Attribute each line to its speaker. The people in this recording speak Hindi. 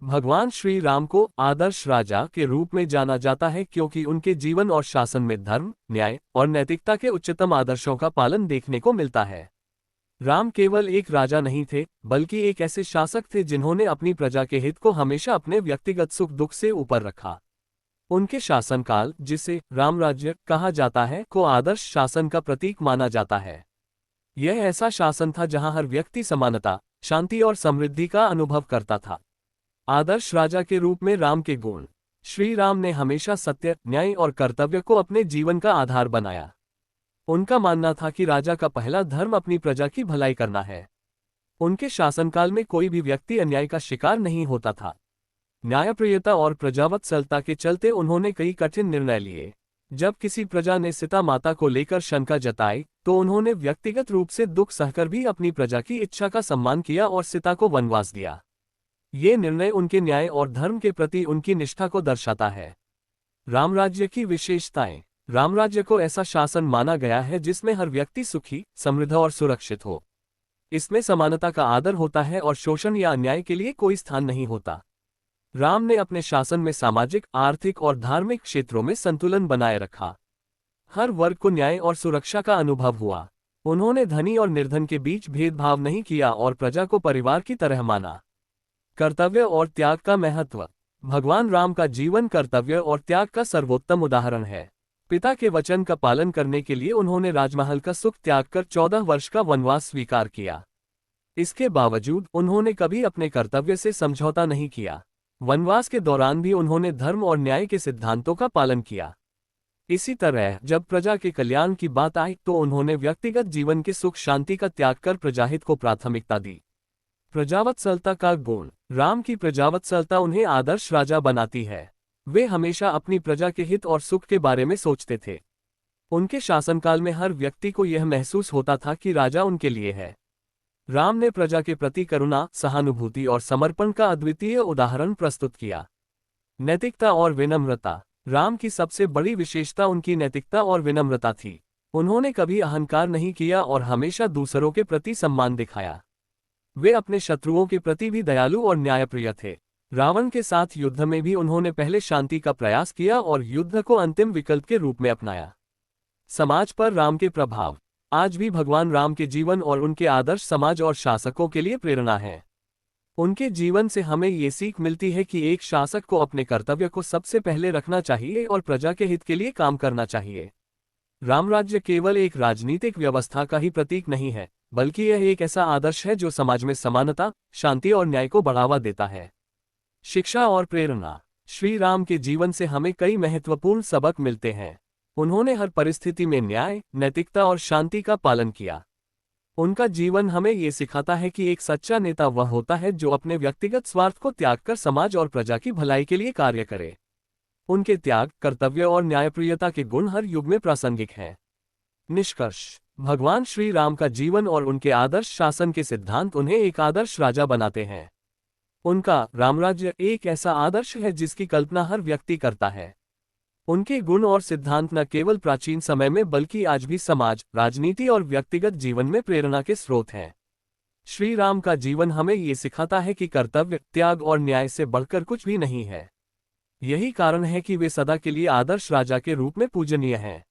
Speaker 1: भगवान श्री राम को आदर्श राजा के रूप में जाना जाता है क्योंकि उनके जीवन और शासन में धर्म, न्याय और नैतिकता के उच्चतम आदर्शों का पालन देखने को मिलता है। राम केवल एक राजा नहीं थे, बल्कि एक ऐसे शासक थे जिन्होंने अपनी प्रजा के हित को हमेशा अपने व्यक्तिगत सुख दुख से ऊपर रखा। उनके शासनकाल, जिसे राम राज्य कहा जाता है, को आदर्श शासन का प्रतीक माना जाता है। यह ऐसा शासन था जहां हर व्यक्ति समानता, शांति और समृद्धि का अनुभव करता था। आदर्श राजा के रूप में राम के गुण। श्री राम ने हमेशा सत्य, न्याय और कर्तव्य को अपने जीवन का आधार बनाया। उनका मानना था कि राजा का पहला धर्म अपनी प्रजा की भलाई करना है। उनके शासनकाल में कोई भी व्यक्ति अन्याय का शिकार नहीं होता था। न्यायप्रियता और प्रजावत्सलता के चलते उन्होंने कई कठिन निर्णय लिए। जब किसी प्रजा ने सीता माता को लेकर शंका जताई, तो उन्होंने व्यक्तिगत रूप से दुख सहकर भी अपनी प्रजा की इच्छा का सम्मान किया और सीता को वनवास दिया। ये निर्णय उनके न्याय और धर्म के प्रति उनकी निष्ठा को दर्शाता है। रामराज्य की विशेषताएं। रामराज्य को ऐसा शासन माना गया है जिसमें हर व्यक्ति सुखी, समृद्ध और सुरक्षित हो। इसमें समानता का आदर होता है और शोषण या अन्याय के लिए कोई स्थान नहीं होता। राम ने अपने शासन में सामाजिक, आर्थिक और धार्मिक क्षेत्रों में संतुलन बनाए रखा। हर वर्ग को न्याय और सुरक्षा का अनुभव हुआ। उन्होंने धनी और निर्धन के बीच भेदभाव नहीं किया और प्रजा को परिवार की तरह माना। कर्तव्य और त्याग का महत्व। भगवान राम का जीवन कर्तव्य और त्याग का सर्वोत्तम उदाहरण है। पिता के वचन का पालन करने के लिए उन्होंने राजमहल का सुख त्याग कर 14 वर्ष का वनवास स्वीकार किया। इसके बावजूद उन्होंने कभी अपने कर्तव्य से समझौता नहीं किया। वनवास के दौरान भी उन्होंने धर्म और न्याय के सिद्धांतों का पालन किया। इसी तरह जब प्रजा के कल्याण की बात आई तो उन्होंने व्यक्तिगत जीवन के सुख शांति का त्याग कर प्रजाहित को प्राथमिकता दी। प्रजावत्सलता का गुण। राम की प्रजावत्सलता उन्हें आदर्श राजा बनाती है। वे हमेशा अपनी प्रजा के हित और सुख के बारे में सोचते थे। उनके शासनकाल में हर व्यक्ति को यह महसूस होता था कि राजा उनके लिए है। राम ने प्रजा के प्रति करुणा, सहानुभूति और समर्पण का अद्वितीय उदाहरण प्रस्तुत किया। नैतिकता और विनम्रता। राम की सबसे बड़ी विशेषता उनकी नैतिकता और विनम्रता थी। उन्होंने कभी अहंकार नहीं किया और हमेशा दूसरों के प्रति सम्मान दिखाया। वे अपने शत्रुओं के प्रति भी दयालु और न्यायप्रिय थे। रावण के साथ युद्ध में भी उन्होंने पहले शांति का प्रयास किया और युद्ध को अंतिम विकल्प के रूप में अपनाया। समाज पर राम के प्रभाव। आज भी भगवान राम के जीवन और उनके आदर्श समाज और शासकों के लिए प्रेरणा है। उनके जीवन से हमें ये सीख मिलती है कि एक शासक को अपने कर्तव्य को सबसे पहले रखना चाहिए और प्रजा के हित के लिए काम करना चाहिए। रामराज्य केवल एक राजनीतिक व्यवस्था का ही प्रतीक नहीं है, बल्कि यह एक ऐसा आदर्श है जो समाज में समानता, शांति और न्याय को बढ़ावा देता है। शिक्षा और प्रेरणा। श्री राम के जीवन से हमें कई महत्वपूर्ण सबक मिलते हैं। उन्होंने हर परिस्थिति में न्याय, नैतिकता और शांति का पालन किया। उनका जीवन हमें ये सिखाता है कि एक सच्चा नेता वह होता है जो अपने व्यक्तिगत स्वार्थ को त्याग कर समाज और प्रजा की भलाई के लिए कार्य करे। उनके त्याग, कर्तव्य और न्यायप्रियता के गुण हर युग में प्रासंगिक हैं। निष्कर्ष। भगवान श्री राम का जीवन और उनके आदर्श शासन के सिद्धांत उन्हें एक आदर्श राजा बनाते हैं। उनका रामराज्य एक ऐसा आदर्श है जिसकी कल्पना हर व्यक्ति करता है। उनके गुण और सिद्धांत न केवल प्राचीन समय में बल्कि आज भी समाज, राजनीति और व्यक्तिगत जीवन में प्रेरणा के स्रोत हैं। श्री राम का जीवन हमें ये सिखाता है कि कर्तव्य, त्याग और न्याय से बढ़कर कुछ भी नहीं है। यही कारण है कि वे सदा के लिए आदर्श राजा के रूप में पूजनीय हैं।